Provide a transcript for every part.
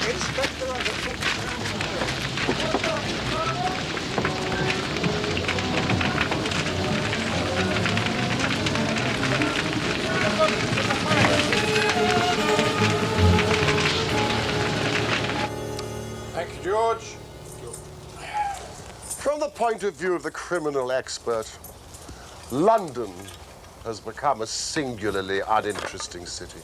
Inspector, I have put Thank you, George. From the point of view of the criminal expert, London has become a singularly uninteresting city.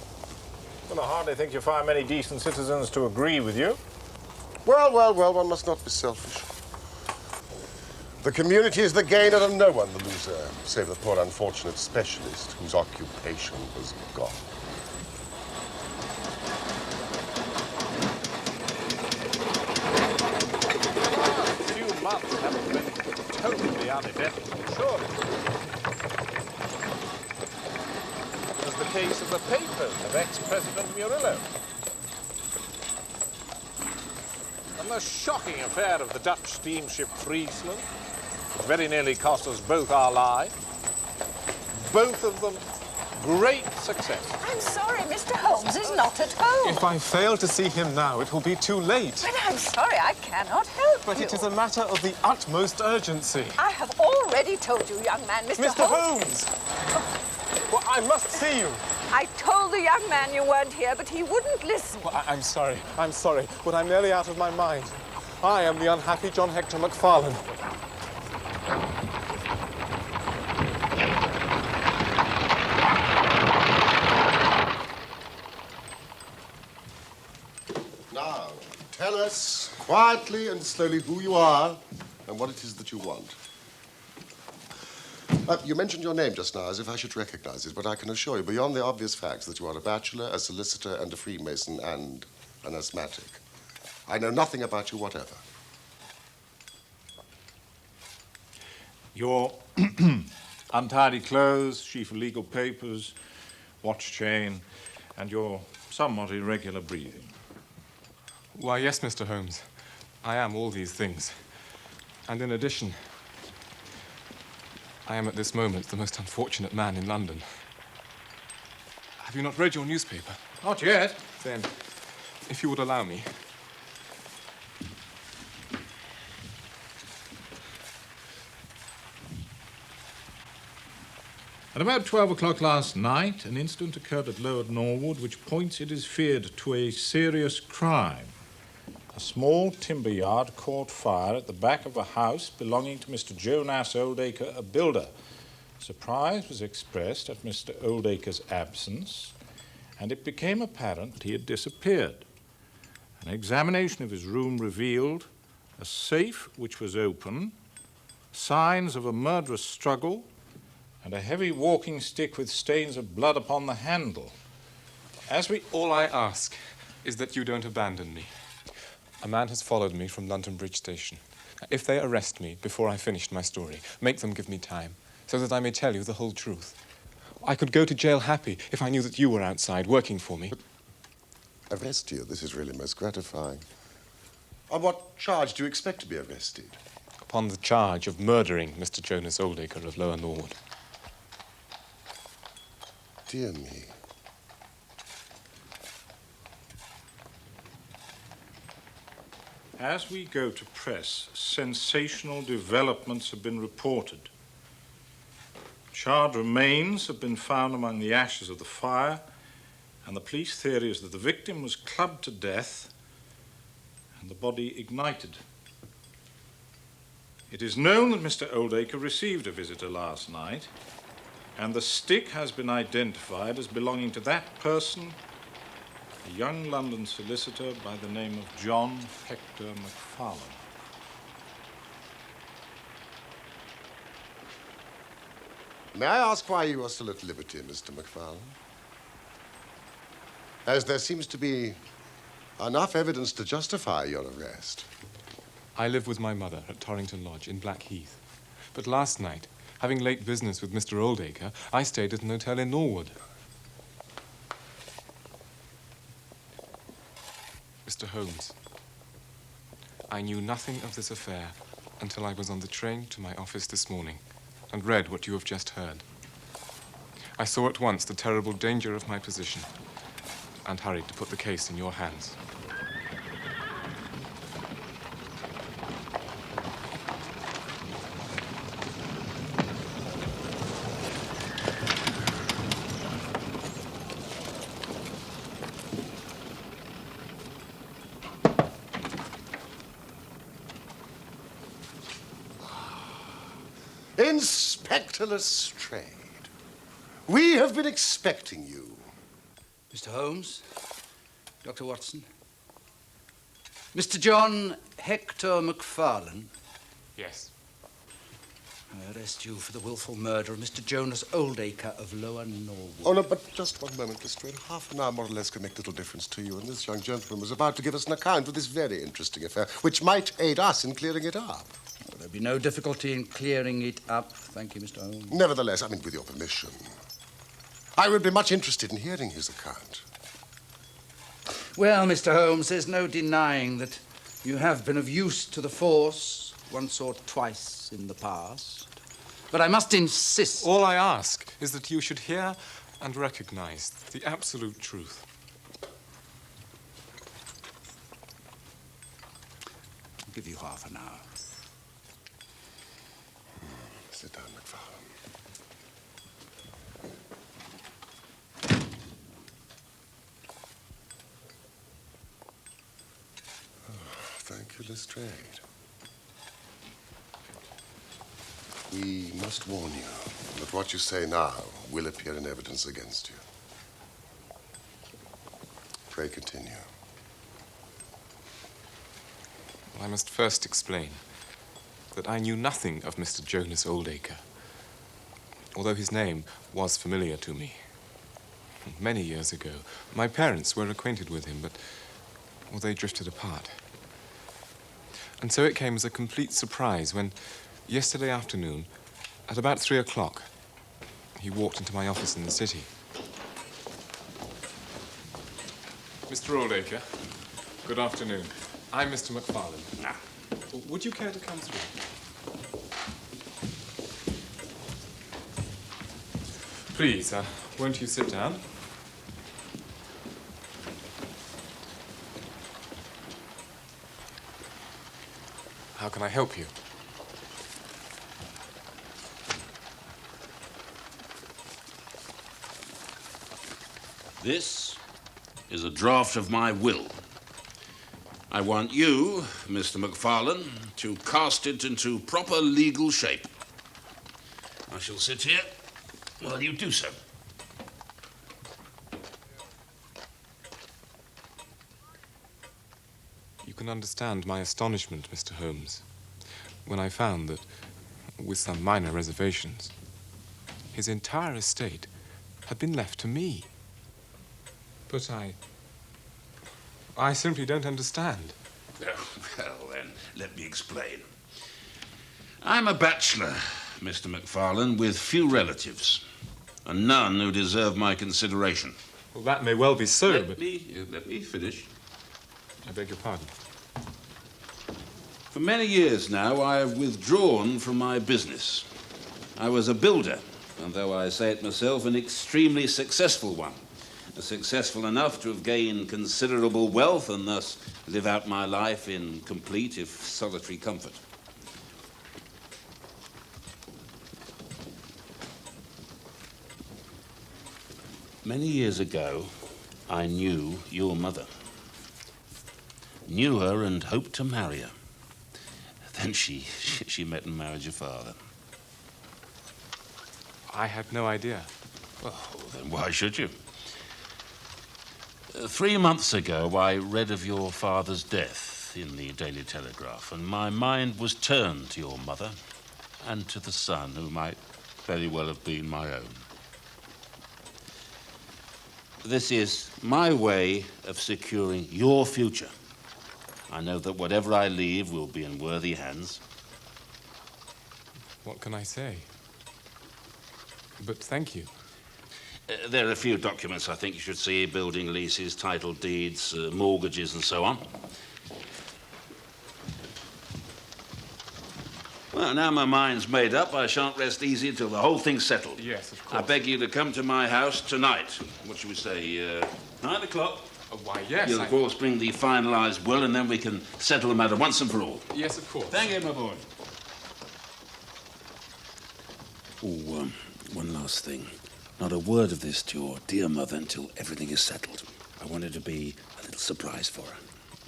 Well, I hardly think you'll find many decent citizens to agree with you. Well, one must not be selfish. The community is the gainer and no one the loser, save the poor unfortunate specialist whose occupation was gone. A few months haven't been totally uneventful, surely. There's the case of the papers of ex-President Murillo. And the shocking affair of the Dutch steamship Friesland, which very nearly cost us both our lives. Both of them great success. I'm sorry, Mr. Holmes is not at home. If I fail to see him now, it will be too late. But I'm sorry, I cannot help But you. it is a matter of the utmost urgency. I have already told you, young man, Mr. Holmes! Well, I must see you. I told the young man you weren't here, but he wouldn't listen. Well, I'm sorry, but I'm nearly out of my mind. I am the unhappy John Hector MacFarlane. Now, tell us quietly and slowly who you are and what it is that you want. You mentioned your name just now as if I should recognize it, but I can assure you, beyond the obvious facts, that you are a bachelor, a solicitor, and a Freemason, and an asthmatic. I know nothing about you whatever. Your untidy clothes, sheaf of legal papers, watch chain, and your somewhat irregular breathing. Why, yes, Mr. Holmes. I am all these things. And in addition, I am at this moment the most unfortunate man in London. Have you not read your newspaper? Not yet. Then, if you would allow me. At about 12 o'clock last night, an incident occurred at Norwood which points, it is feared, to a serious crime. A small timber yard caught fire at the back of a house belonging to Mr. Jonas Oldacre, a builder. Surprise was expressed at Mr. Oldacre's absence, and it became apparent that he had disappeared. An examination of his room revealed a safe which was open, signs of a murderous struggle, and a heavy walking stick with stains of blood upon the handle. All I ask is that you don't abandon me. A man has followed me from London Bridge Station. If they arrest me before I finished my story, make them give me time, so that I may tell you the whole truth. I could go to jail happy if I knew that you were outside working for me. But arrest you? This is really most gratifying. On what charge do you expect to be arrested? Upon the charge of murdering Mr. Jonas Oldacre of Lower Norwood. Dear me. As we go to press, sensational developments have been reported. Charred remains have been found among the ashes of the fire, and the police theory is that the victim was clubbed to death and the body ignited. It is known that Mr. Oldacre received a visitor last night, and the stick has been identified as belonging to that person, a young London solicitor by the name of John Hector MacFarlane. May I ask why you are still at liberty, Mr. MacFarlane? As there seems to be enough evidence to justify your arrest. I live with my mother at Torrington Lodge in Blackheath. But last night, having late business with Mr. Oldacre, I stayed at an hotel in Norwood. Mr. Holmes, I knew nothing of this affair until I was on the train to my office this morning and read what you have just heard. I saw at once the terrible danger of my position and hurried to put the case in your hands. Inspector Lestrade, we have been expecting you. Mr. Holmes, Dr. Watson, Mr. John Hector MacFarlane. Yes. I arrest you for the willful murder of Mr. Jonas Oldacre of Lower Norwood. Oh, no, but just one moment, Lestrade. Half an hour, more or less, can make little difference to you. And this young gentleman was about to give us an account of this very interesting affair, which might aid us in clearing it up. Well, there'll be no difficulty in clearing it up. Thank you, Mr. Holmes. Nevertheless, I mean, with your permission, I would be much interested in hearing his account. Well, Mr. Holmes, there's no denying that you have been of use to the force once or twice in the past. But I must insist... All I ask is that you should hear and recognize the absolute truth. I'll give you half an hour. Sit down, MacFarlane. Thank you, Lestrade. We must warn you that what you say now will appear in evidence against you. Pray continue. Well, I must first explain that I knew nothing of Mr. Jonas Oldacre, although his name was familiar to me. Many years ago, my parents were acquainted with him, but well, they drifted apart. And so it came as a complete surprise when, yesterday afternoon, at about 3 o'clock, he walked into my office in the city. Mr. Oldacre, good afternoon. I'm Mr. MacFarlane. Would you care to come through? Please, won't you sit down? How can I help you? This is a draft of my will. I want you, Mr. MacFarlane, to cast it into proper legal shape. I shall sit here while you do so. You can understand my astonishment, Mr. Holmes, when I found that, with some minor reservations, his entire estate had been left to me. But I simply don't understand. Oh, well, then, let me explain. I'm a bachelor, Mr. MacFarlane, with few relatives, and none who deserve my consideration. Well, that may well be so, Let but... me finish. I beg your pardon. For many years now, I have withdrawn from my business. I was a builder, and though I say it myself, an extremely successful one. Successful enough to have gained considerable wealth and thus live out my life in complete, if solitary, comfort. Many years ago, I knew your mother. Knew her and hoped to marry her. Then she met and married your father. I had no idea. Oh, then why should you? 3 months ago, I read of your father's death in the Daily Telegraph, and my mind was turned to your mother and to the son who might very well have been my own. This is my way of securing your future. I know that whatever I leave will be in worthy hands. What can I say? But thank you. There are a few documents I think you should see: building leases, title deeds, mortgages, and so on. Well, now my mind's made up, I shan't rest easy till the whole thing's settled. Yes, of I course. beg you to come to my house tonight. What should we say, 9 o'clock? Why, yes. You'll, of course, bring the finalised will, and then we can settle the matter once and for all. Yes, of course. Thank you, my boy. Oh, one last thing. Not a word of this to your dear mother until everything is settled. I want it to be a little surprise for her.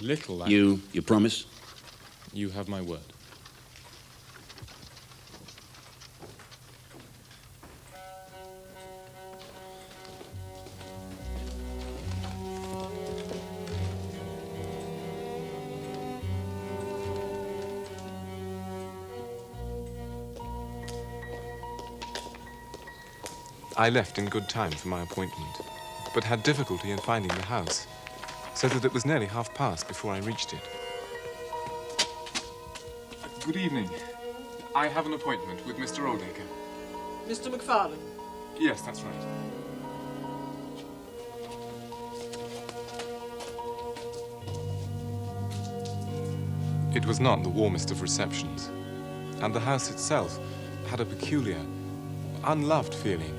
Little. You promise? You have my word. I left in good time for my appointment, but had difficulty in finding the house, so that it was nearly past before I reached it. Good evening. I have an appointment with Mr. Oldacre. Mr. McFarlane. Yes, that's right. It was not the warmest of receptions, and the house itself had a peculiar, unloved feeling.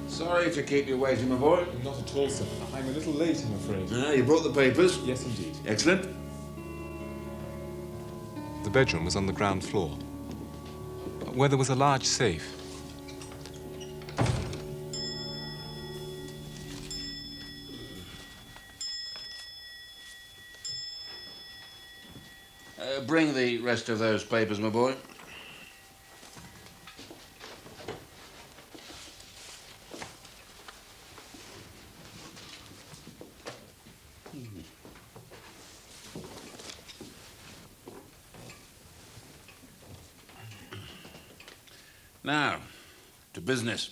Sorry to keep you waiting, my boy. Not at all, sir. I'm a little late, I'm afraid. You brought the papers? Yes, indeed. Excellent. The bedroom was on the ground floor, where there was a large safe. Bring the rest of those papers, my boy. Now, to business.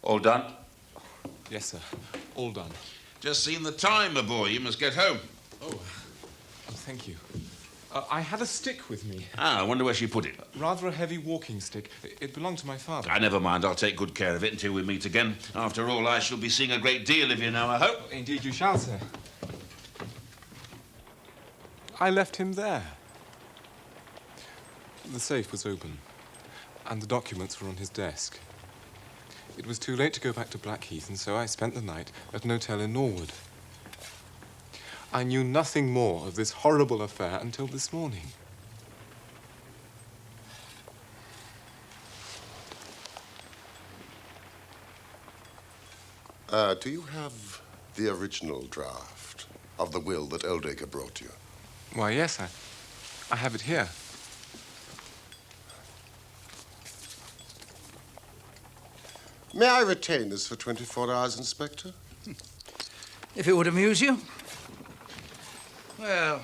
All done? Yes, sir. All done. Just seen the time, my boy. You must get home. Oh, thank you. I had a stick with me. I wonder where she put it. Rather a heavy walking stick. It belonged to my father. Never mind. I'll take good care of it until we meet again. After all, I shall be seeing a great deal of you now, I hope. Indeed you shall, sir. I left him there. The safe was open, and the documents were on his desk. It was too late to go back to Blackheath, and so I spent the night at an hotel in Norwood. I knew nothing more of this horrible affair until this morning. Do you have the original draft of the will that Oldacre brought you? Why, yes, I have it here. May I retain this for 24 hours, Inspector? If it would amuse you. Well,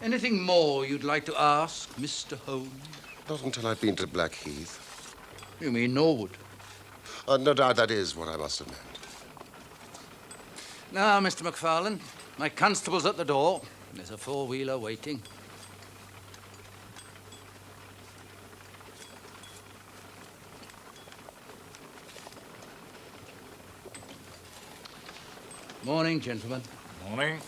anything more you'd like to ask, Mr. Holmes? Not until I've been to Blackheath. You mean Norwood? No doubt that is what I must have meant. Now, Mr. McFarlane, my constable's at the door. There's a four-wheeler waiting. Morning, gentlemen. Morning.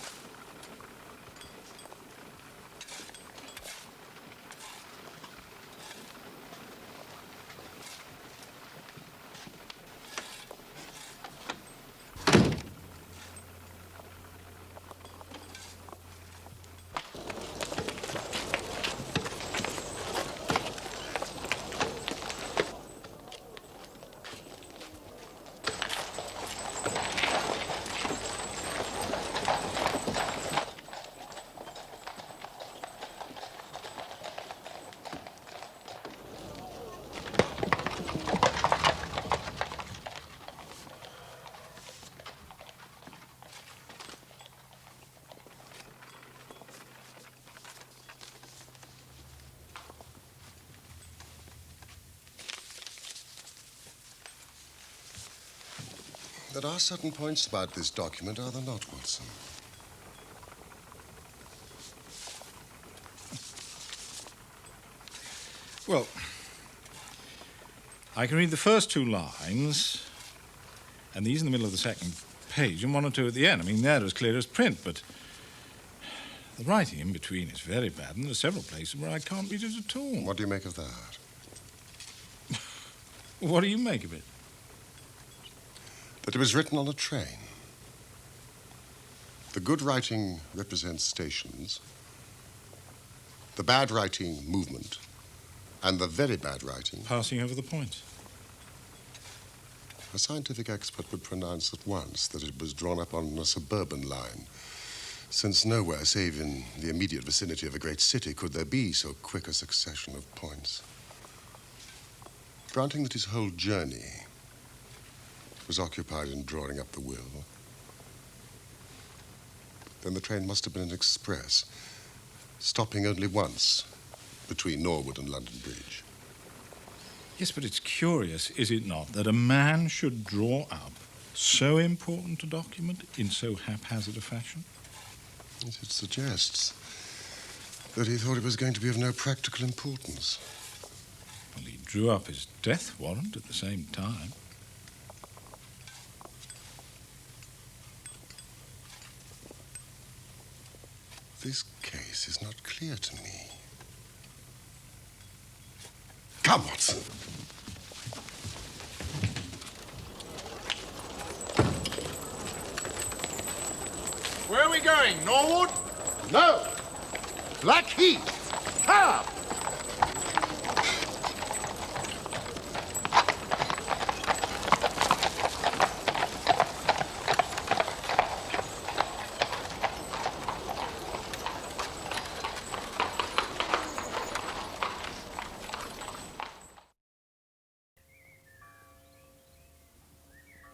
There are certain points about this document, are there not, Watson? Well, I can read the first 2 lines, and these in the middle of the second page, and 1 or 2 at the end. I mean, they're as clear as print, but the writing in between is very bad, and there's several places where I can't read it at all. What do you make of that? What do you make of it? That it was written on a train. The good writing represents stations, the bad writing movement, and the very bad writing... Passing over the point. A scientific expert would pronounce at once that it was drawn up on a suburban line, since nowhere, save in the immediate vicinity of a great city, could there be so quick a succession of points. Granting that his whole journey was occupied in drawing up the will, then the train must have been an express, stopping only once between Norwood and London Bridge. Yes, but it's curious, is it not, that a man should draw up so important a document in so haphazard a fashion? Yes, it suggests that he thought it was going to be of no practical importance. Well, he drew up his death warrant at the same time. This case is not clear to me. Come, Watson. Where are we going, Norwood? No! Blackheath! Come!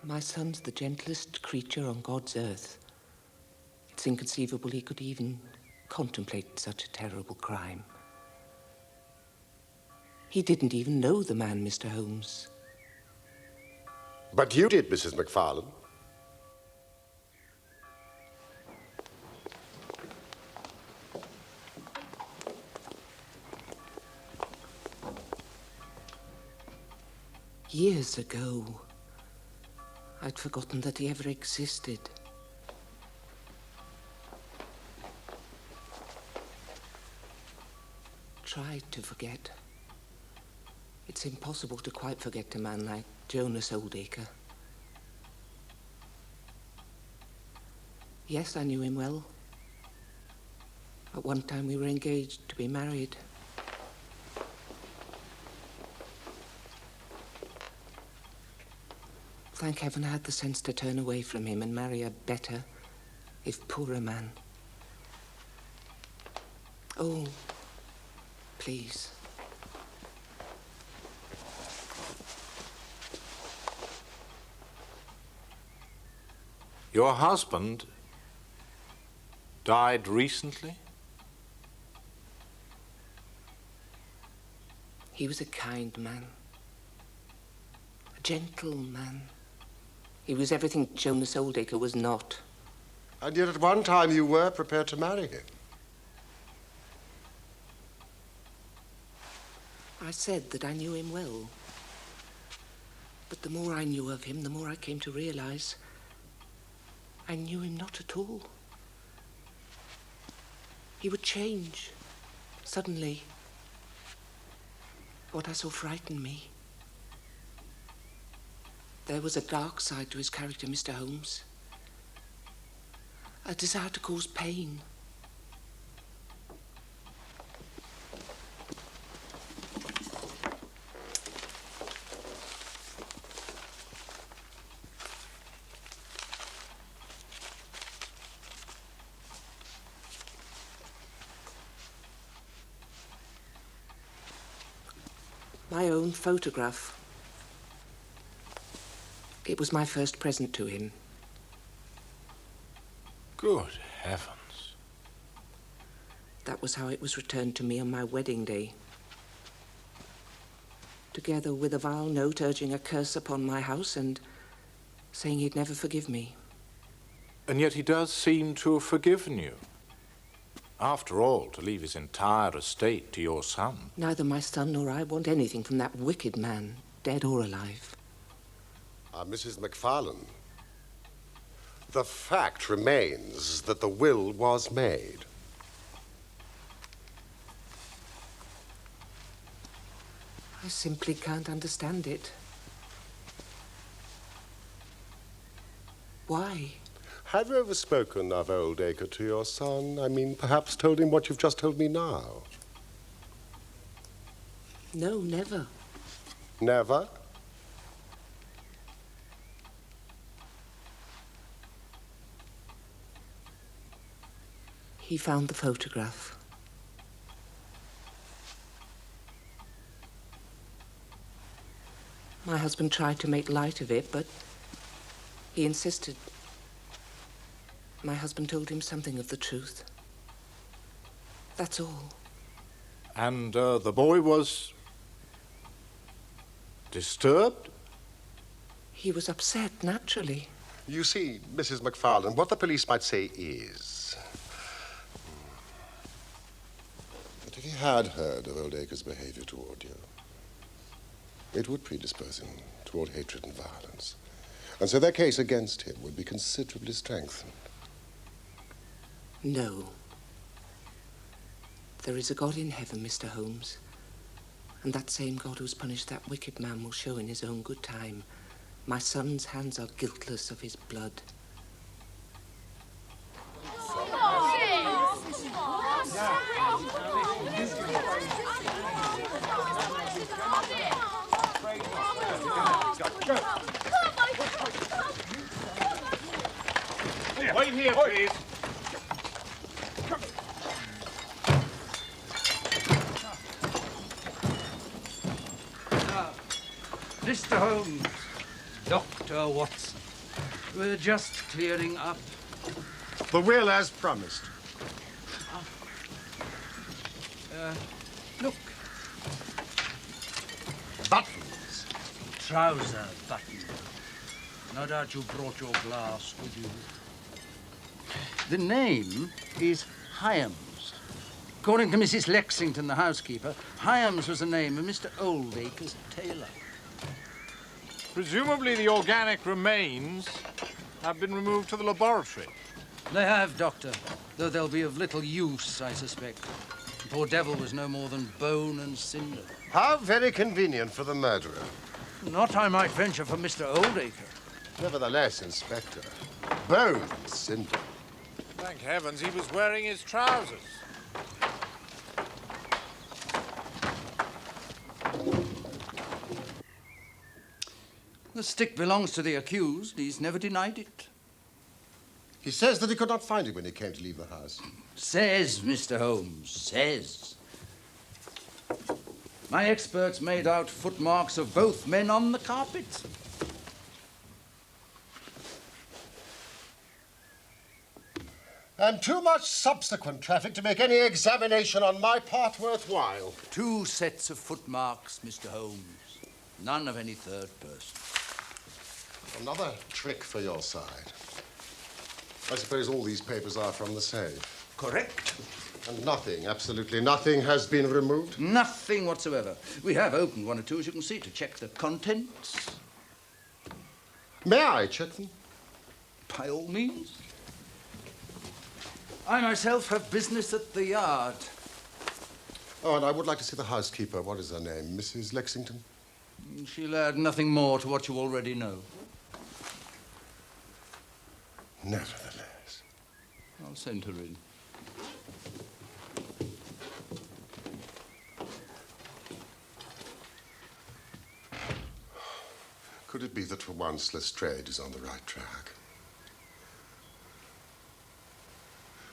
My son's the gentlest creature on God's earth. It's inconceivable he could even contemplate such a terrible crime. He didn't even know the man, Mr. Holmes. But you did, Mrs. McFarlane. Years ago, I'd forgotten that he ever existed. Tried to forget. It's impossible to quite forget a man like Jonas Oldacre. Yes, I knew him well. At one time we were engaged to be married. Thank heaven I had the sense to turn away from him and marry a better, if poorer man. Oh, please. Your husband died recently? He was a kind man. A gentle man. He was everything Jonas Oldacre was not. And yet at one time you were prepared to marry him. I said that I knew him well. But the more I knew of him, the more I came to realize I knew him not at all. He would change, suddenly. What I saw frightened me. There was a dark side to his character, Mr. Holmes. A desire to cause pain. My own photograph. It was my first present to him. Good heavens. That was how it was returned to me on my wedding day. Together with a vile note urging a curse upon my house and saying he'd never forgive me. And yet he does seem to have forgiven you. After all, to leave his entire estate to your son. Neither my son nor I want anything from that wicked man, dead or alive. Mrs. McFarlane, the fact remains that the will was made. I simply can't understand it. Why? Have you ever spoken of Oldacre to your son? I mean, perhaps told him what you've just told me now? No, never. Never? He found the photograph. My husband tried to make light of it, but he insisted. My husband told him something of the truth. That's all. And the boy was disturbed? He was upset, naturally. You see, Mrs. McFarlane, what the police might say is that if he had heard of Oldacre's behavior toward you, it would predispose him toward hatred and violence. And so their case against him would be considerably strengthened. No. There is a God in heaven, Mr. Holmes. And that same God who's punished that wicked man will show in his own good time. My son's hands are guiltless of his blood. Wait here, please. Mr. Holmes, Dr. Watson, we're just clearing up. The will as promised. Look. Buttons. Trouser button. No doubt you brought your glass with you. The name is Hyams. According to Mrs. Lexington, the housekeeper, Hyams was the name of Mr. Oldacre's tailor. Presumably the organic remains have been removed to the laboratory. They have, Doctor, though they'll be of little use, I suspect. The poor devil was no more than bone and cinder. How very convenient for the murderer. Not, I might venture, for Mr. Oldacre. Nevertheless, Inspector, bone and cinder. Thank heavens he was wearing his trousers. The stick belongs to the accused. He's never denied it. He says that he could not find it when he came to leave the house. Says, Mr. Holmes, says. My experts made out footmarks of both men on the carpet. And too much subsequent traffic to make any examination on my part worthwhile. 2 sets of footmarks, Mr. Holmes. None of any third person. Another trick for your side. I suppose all these papers are from the safe. Correct. And nothing, absolutely nothing, has been removed? Nothing whatsoever. We have opened 1 or 2, as you can see, to check the contents. May I check them? By all means. I myself have business at the yard. Oh, and I would like to see the housekeeper. What is her name? Mrs. Lexington? She'll add nothing more to what you already know. Nevertheless. I'll send her in. Could it be that for once Lestrade is on the right track?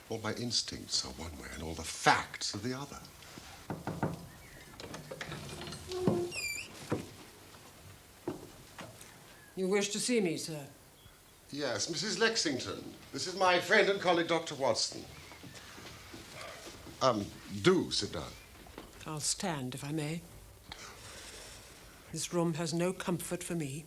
All my instincts are one way and all the facts are the other. You wish to see me, sir? Yes, Mrs. Lexington. This is my friend and colleague, Dr. Watson. Do sit down. I'll stand, if I may. This room has no comfort for me.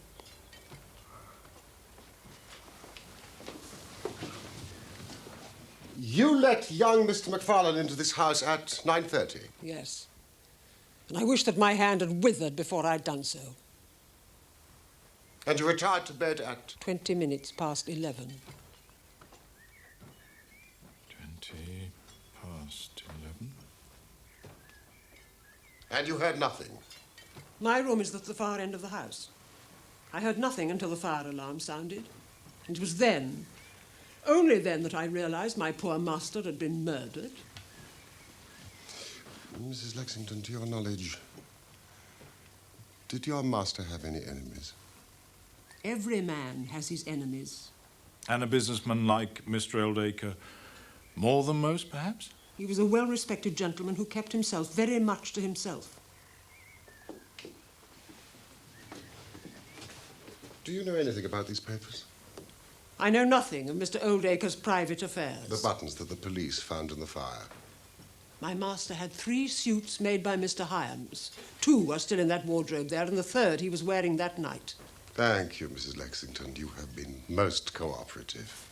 You let young Mr. MacFarlane into this house at 9:30? Yes. And I wish that my hand had withered before I'd done so. And you retired to bed at? 20 minutes past 11. 20 past 11. And you heard nothing? My room is at the far end of the house. I heard nothing until the fire alarm sounded. And it was then, only then, that I realized my poor master had been murdered. Mrs. Lexington, to your knowledge, did your master have any enemies? Every man has his enemies. And a businessman like Mr. Eldacre, more than most, perhaps? He was a well-respected gentleman who kept himself very much to himself. Do you know anything about these papers? I know nothing of Mr. Oldacre's private affairs. The buttons that the police found in the fire. My master had 3 suits made by Mr. Hyams. 2 are still in that wardrobe there, and the 3rd he was wearing that night. Thank you, Mrs. Lexington. You have been most cooperative.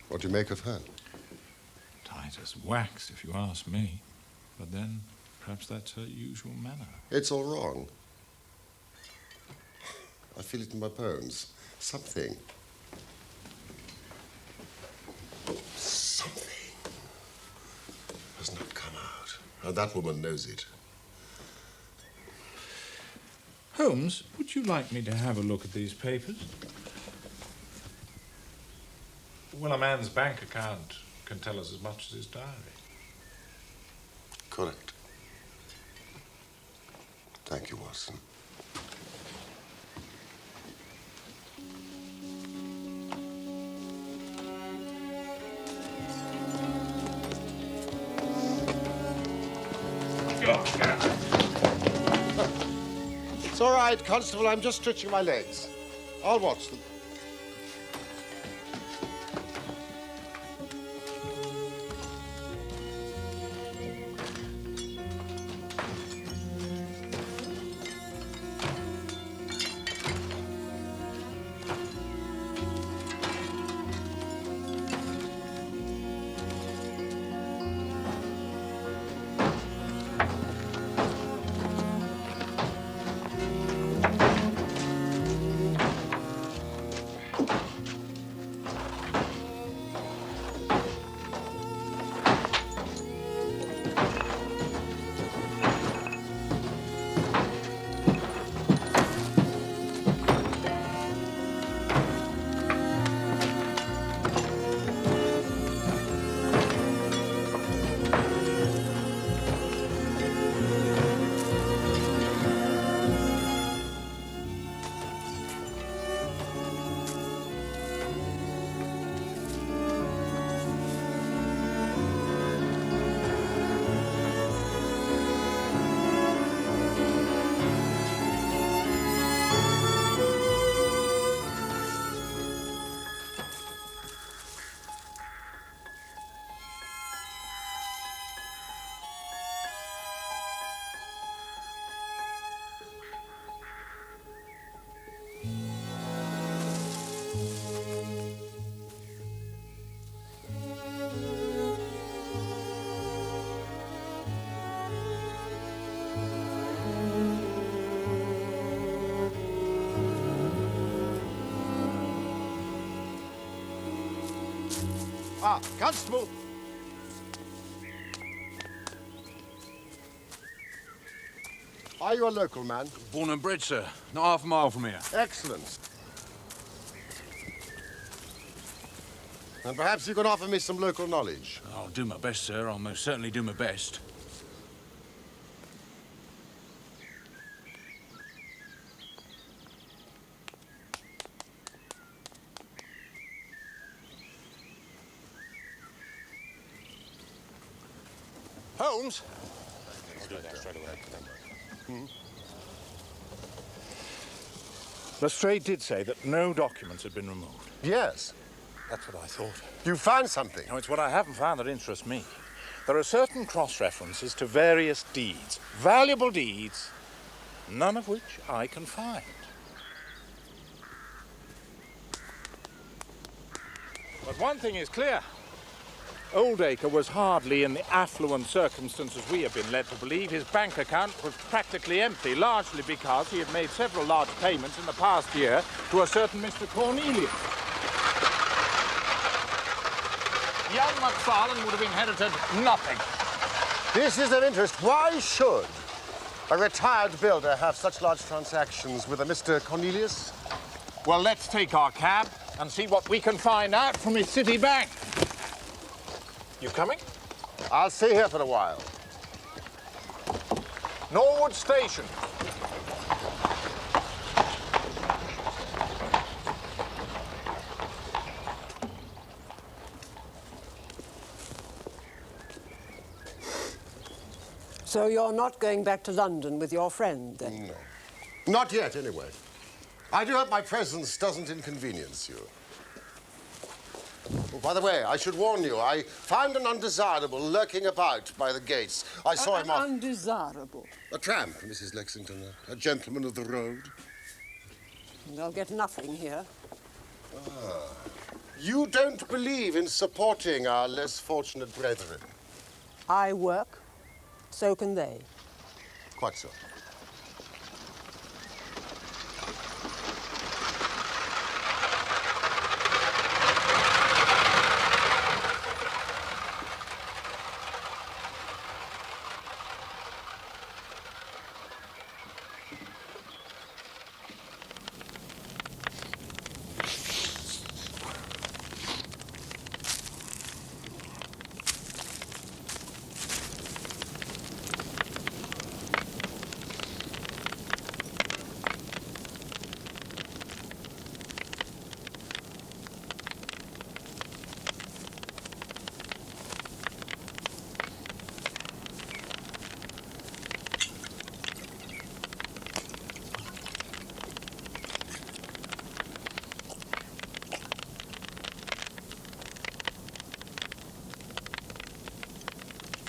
What do you make of her? Tight as wax, if you ask me. But then, perhaps that's her usual manner. It's all wrong. I feel it in my bones. Something has not come out. And that woman knows it. Holmes, would you like me to have a look at these papers? Well, a man's bank account can tell us as much as his diary. Correct. Thank you, Watson. It's all right, Constable. I'm just stretching my legs. I'll watch them. Ah, Constable! Are you a local man? Born and bred, sir. Not half a mile from here. Excellent. And perhaps you can offer me some local knowledge. I'll do my best, sir. I'll most certainly do my best. Holmes? I'll do that straight away. Lestrade did say that no documents had been removed. Yes. That's what I thought. You found something? No, it's what I haven't found that interests me. There are certain cross-references to various deeds, valuable deeds, none of which I can find. But one thing is clear. Oldacre was hardly in the affluent circumstances we have been led to believe. His bank account was practically empty, largely because he had made several large payments in the past year to a certain Mr. Cornelius. Young MacFarlane would have inherited nothing. This is of interest. Why should a retired builder have such large transactions with a Mr. Cornelius? Well, let's take our cab and see what we can find out from his city bank. You coming? I'll stay here for a while. Norwood Station. So you're not going back to London with your friend, then? No. Not yet, anyway. I do hope my presence doesn't inconvenience you. Oh, by the way, I should warn you, I found an undesirable lurking about by the gates. I saw him off... Undesirable? A tramp, Mrs. Lexington, a gentleman of the road. They'll get nothing here. Ah. You don't believe in supporting our less fortunate brethren? I work, so can they. Quite so.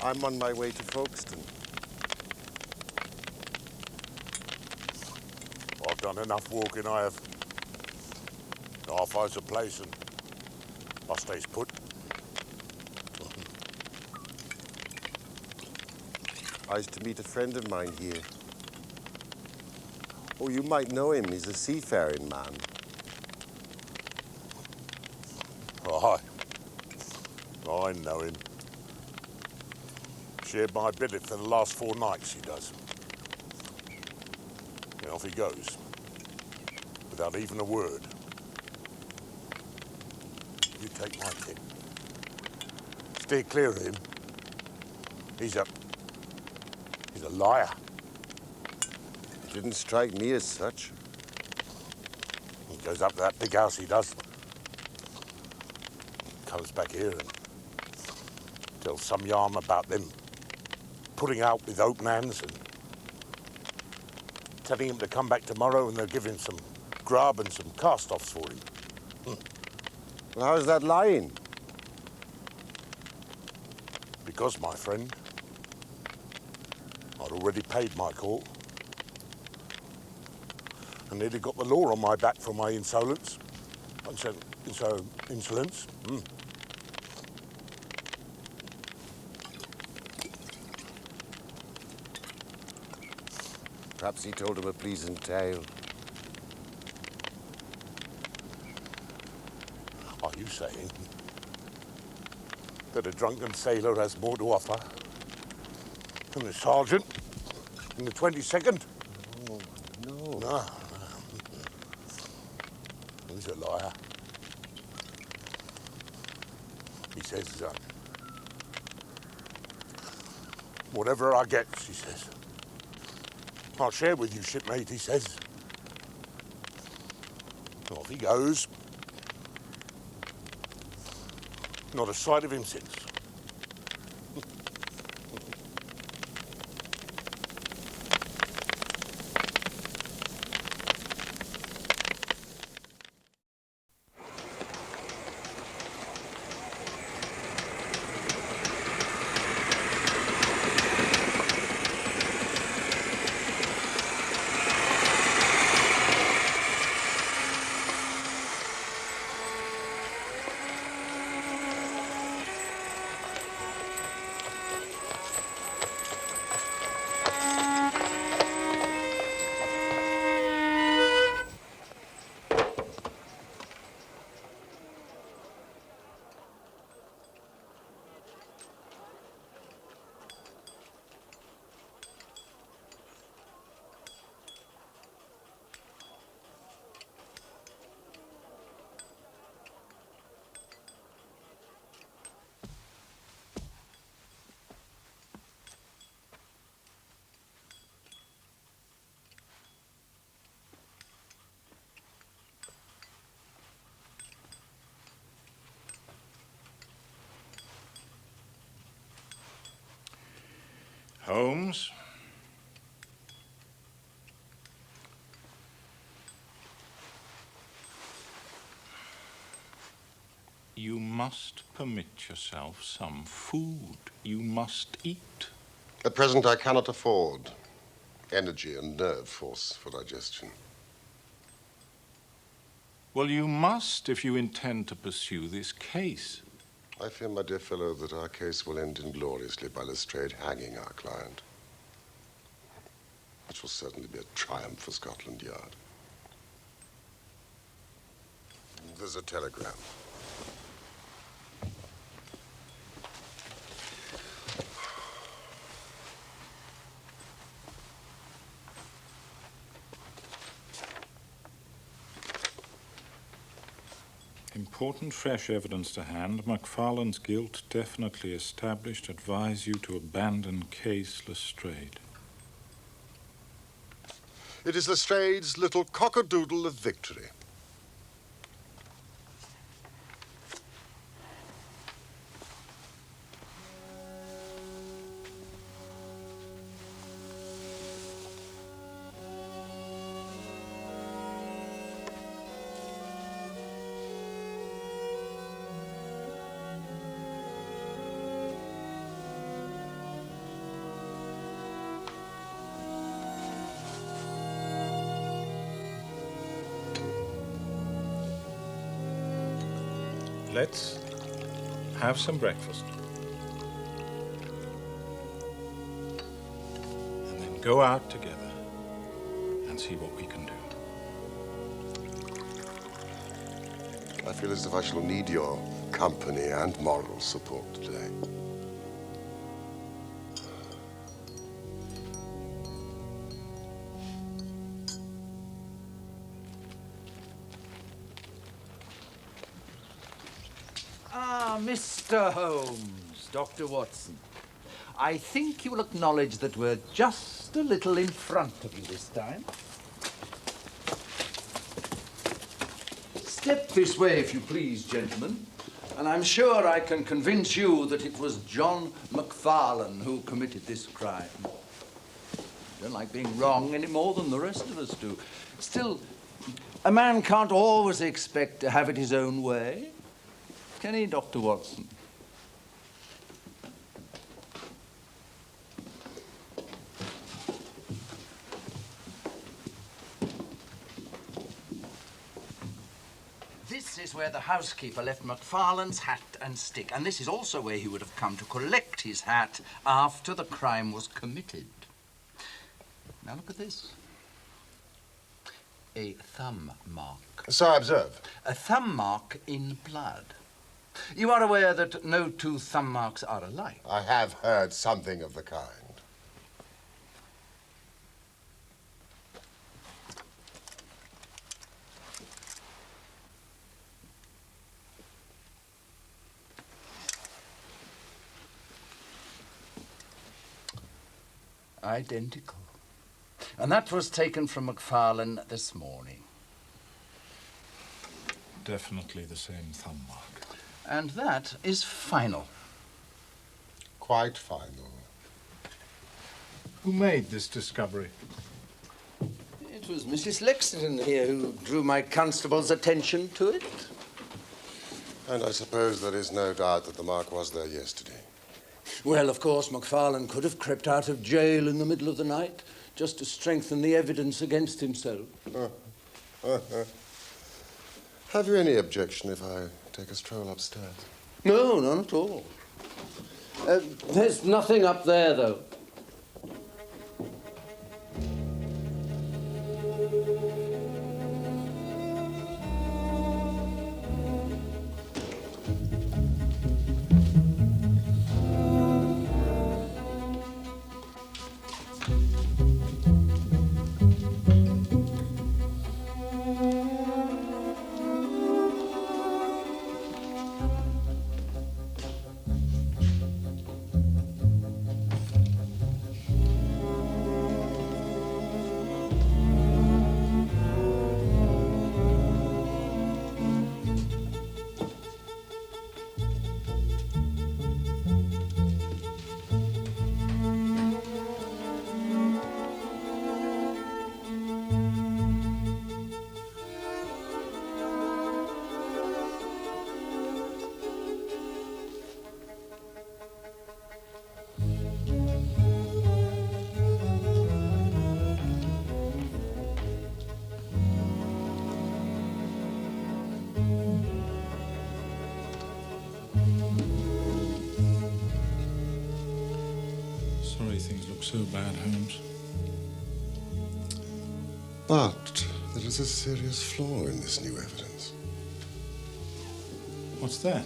I'm on my way to Folkestone. I've done enough walking, I have. Half hour's a place and I stays put. I used to meet a friend of mine here. Oh, you might know him. He's a seafaring man. Aye. I know him. Shared my billet for the last 4 nights, he does. And off he goes, without even a word. You take my tip. Steer clear of him. He's a liar. Didn't strike me as such. He goes up to that big house, he does. Comes back here and tells some yarn about them putting out with open hands and telling him to come back tomorrow and they'll give him some grub and some cast-offs for him. Well, how's that lying? Because, my friend, I'd already paid my call. And nearly got the law on my back for my insolence. Insolence. Perhaps he told him a pleasant tale. Are you saying that a drunken sailor has more to offer than the sergeant in the 22nd? Oh, no. No. He's a liar. He says, whatever I get, he says, I'll share with you, shipmate, he says. Off he goes. Not a sight of him since. Holmes. You must permit yourself some food. You must eat. At present, I cannot afford energy and nerve force for digestion. Well, you must if you intend to pursue this case. I fear, my dear fellow, that our case will end ingloriously by Lestrade hanging our client. Which will certainly be a triumph for Scotland Yard. There's a telegram. Important fresh evidence to hand. McFarlane's guilt definitely established. Advise you to abandon case Lestrade. It is Lestrade's little cockadoodle of victory. Let's have some breakfast. And then go out together and see what we can do. I feel as if I shall need your company and moral support today. Mr. Holmes, Dr. Watson, I think you will acknowledge that we're just a little in front of you this time. Step this way, if you please, gentlemen, and I'm sure I can convince you that it was John McFarlane who committed this crime. I don't like being wrong any more than the rest of us do. Still, a man can't always expect to have it his own way. Can he, Dr. Watson? This is where the housekeeper left McFarlane's hat and stick, and this is also where he would have come to collect his hat after the crime was committed. Now look at this. A thumb mark. So I observe. A thumb mark in blood. You are aware that no two thumb marks are alike. I have heard something of the kind. Identical. And that was taken from McFarlane this morning. Definitely the same thumb mark. And that is final. Quite final. Who made this discovery? It was Mrs. Lexington here who drew my constable's attention to it. And I suppose there is no doubt that the mark was there yesterday. Well, of course, McFarlane could have crept out of jail in the middle of the night just to strengthen the evidence against himself. Have you any objection if I take a stroll upstairs? No, none at all. There's nothing up there, though. look so bad, Holmes. But there is a serious flaw in this new evidence. What's that?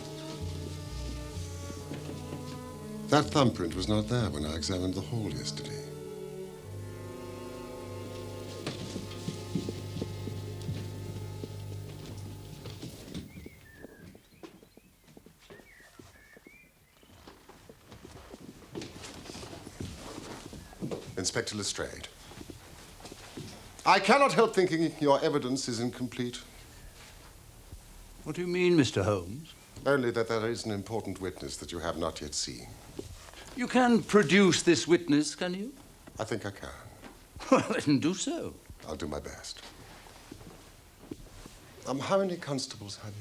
That thumbprint was not there when I examined the hall yesterday. Inspector Lestrade, I cannot help thinking your evidence is incomplete. What do you mean, Mr. Holmes? Only that there is an important witness that you have not yet seen. You can produce this witness, can you? I think I can. Well, then do so. I'll do my best. How many constables have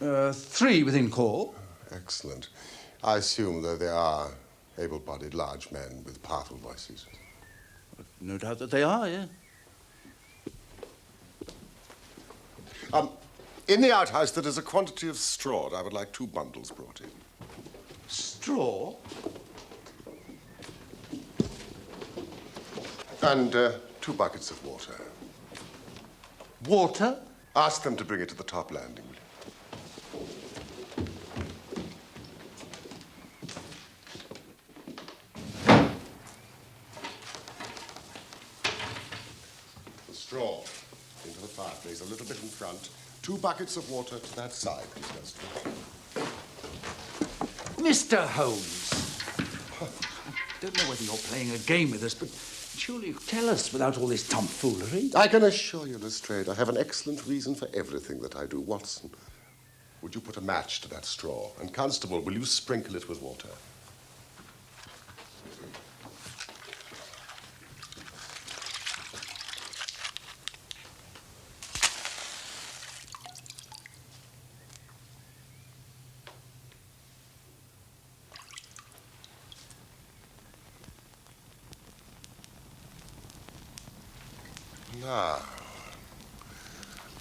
you? 3 within call. Excellent. I assume that they are able-bodied, large men with powerful voices. No doubt that they are, yeah. In the outhouse, there is a quantity of straw. I would like 2 bundles brought in. Straw? And 2 buckets of water. Water? Ask them to bring it to the top landing, will you? The straw into the fireplace, a little bit in front. 2 buckets of water to that side, please, Lestrade. Mr. Holmes, I don't know whether you're playing a game with us, but surely you tell us without all this tomfoolery. I can assure you, Lestrade, I have an excellent reason for everything that I do. Watson, would you put a match to that straw? And Constable, will you sprinkle it with water? Now,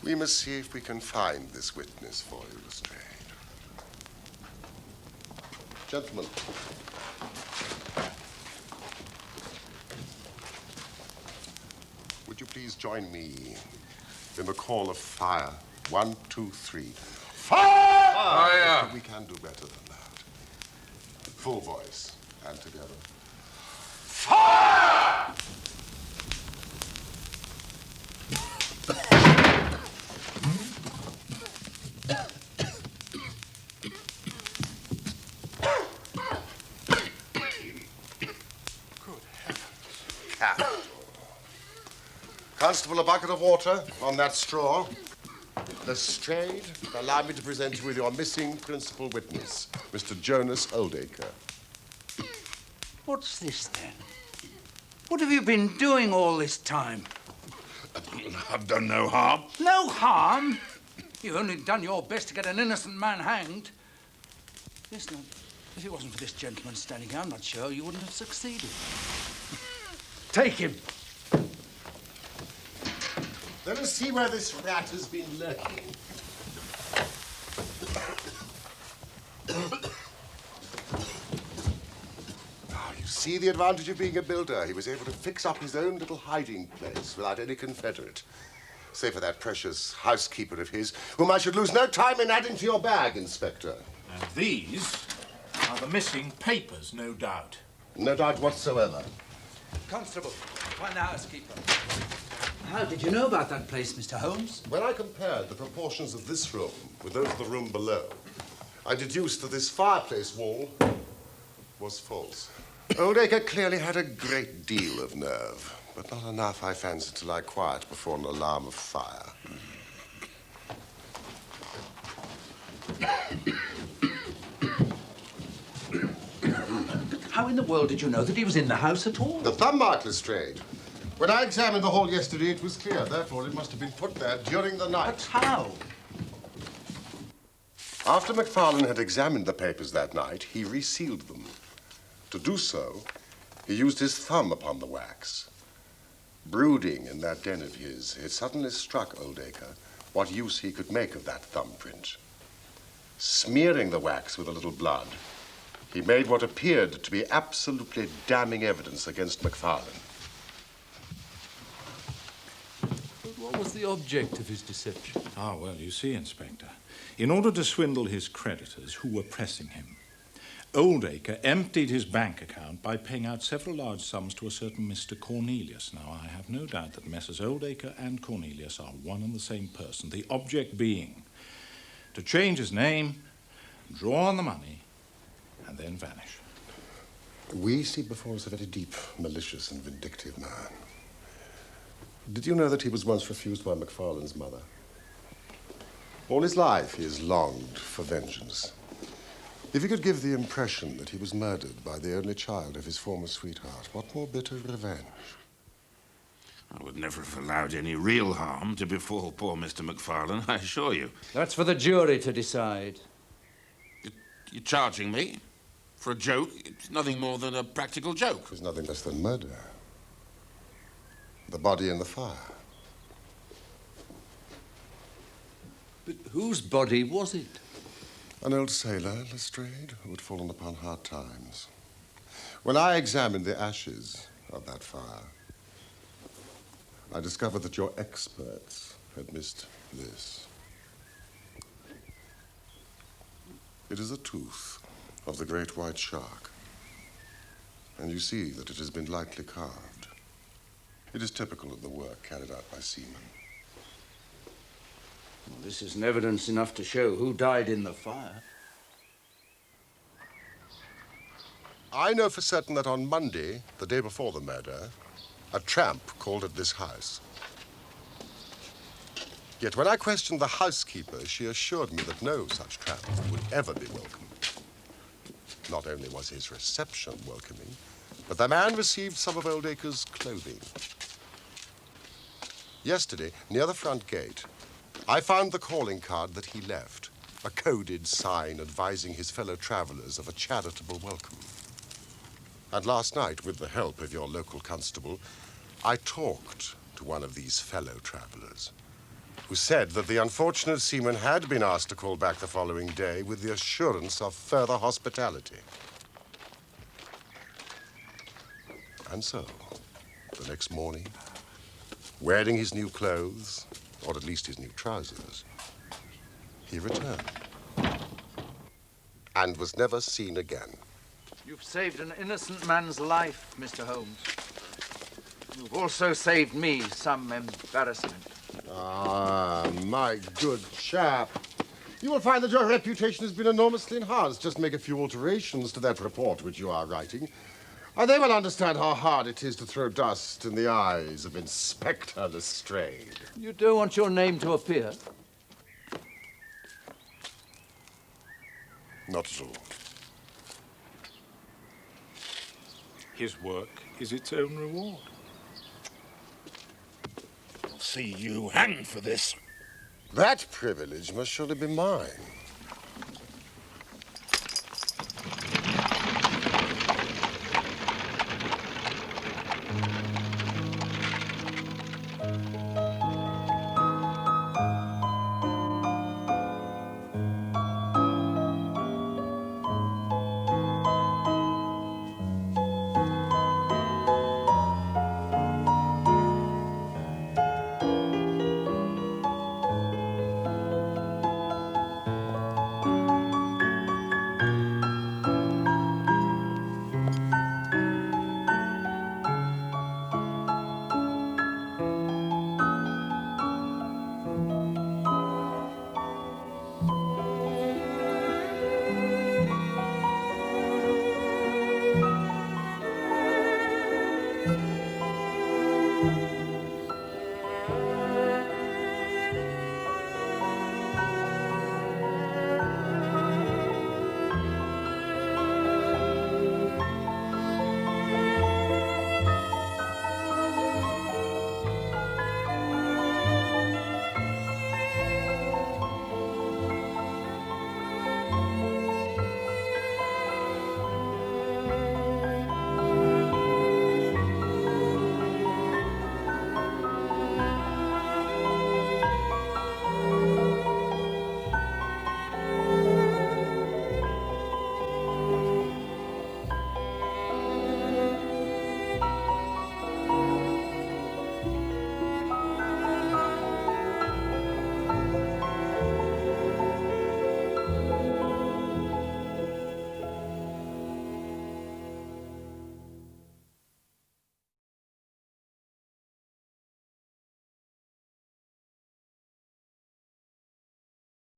we must see if we can find this witness for you, Lestrade. Gentlemen. Would you please join me in the call of fire? 1, 2, 3. Fire! Fire! We can do better than that. Full voice and together. Fire! Constable, a bucket of water on that straw. Lestrade, allow me to present you with your missing principal witness, Mr. Jonas Oldacre. What's this, then? What have you been doing all this time? I've done no harm. No harm? You've only done your best to get an innocent man hanged. Listen, if it wasn't for this gentleman standing here, I'm not sure you wouldn't have succeeded. Take him. Let us see where this rat has been lurking. Now, you see the advantage of being a builder. He was able to fix up his own little hiding place without any confederate. Save for that precious housekeeper of his, whom I should lose no time in adding to your bag, Inspector. And these are the missing papers, no doubt. No doubt whatsoever. Constable, find the housekeeper. How did you know about that place, Mr. Holmes? When I compared the proportions of this room with those of the room below, I deduced that this fireplace wall was false. Oldacre clearly had a great deal of nerve, but not enough, I fancy, to lie quiet before an alarm of fire. How in the world did you know that he was in the house at all? The thumb mark, Lestrade. When I examined the hall yesterday, it was clear. Therefore, it must have been put there during the night. But how? After MacFarlane had examined the papers that night, he resealed them. To do so, he used his thumb upon the wax. Brooding in that den of his, it suddenly struck Oldacre what use he could make of that thumbprint. Smearing the wax with a little blood, He made what appeared to be absolutely damning evidence against McFarlane. But what was the object of his deception? Ah, well, you see, Inspector, in order to swindle his creditors who were pressing him, Oldacre emptied his bank account by paying out several large sums to a certain Mr. Cornelius. Now, I have no doubt that Messrs. Oldacre and Cornelius are one and the same person, the object being to change his name, draw on the money, and then vanish. We see before us a very deep, malicious and vindictive man. Did you know that he was once refused by McFarlane's mother? All his life he has longed for vengeance. If he could give the impression that he was murdered by the only child of his former sweetheart, what more bitter revenge? I would never have allowed any real harm to befall poor Mr. McFarlane, I assure you. That's for the jury to decide. You're charging me for a joke? It's nothing more than a practical joke. It was nothing less than murder. The body in the fire. But whose body was it? An old sailor, Lestrade, who had fallen upon hard times. When I examined the ashes of that fire, I discovered that your experts had missed this. It is a tooth of the great white shark, and you see that it has been lightly carved. It is typical of the work carried out by seamen. Well, this isn't evidence enough to show who died in the fire. I know for certain that on Monday, the day before the murder, a tramp called at this house. Yet when I questioned the housekeeper, she assured me that no such tramp would ever be welcome. Not only was his reception welcoming, but the man received some of Oldacre's clothing. Yesterday, near the front gate, I found the calling card that he left, a coded sign advising his fellow travelers of a charitable welcome. And last night, with the help of your local constable, I talked to one of these fellow travelers, who said that the unfortunate seaman had been asked to call back the following day with the assurance of further hospitality. And so, the next morning, wearing his new clothes, or at least his new trousers, he returned and was never seen again. You've saved an innocent man's life, Mr. Holmes. You've also saved me some embarrassment. Ah, my good chap. You will find that your reputation has been enormously enhanced. Just make a few alterations to that report which you are writing, and they will understand how hard it is to throw dust in the eyes of Inspector Lestrade. You don't want your name to appear? Not at all. His work is its own reward. See you hanged for this. That privilege must surely be mine.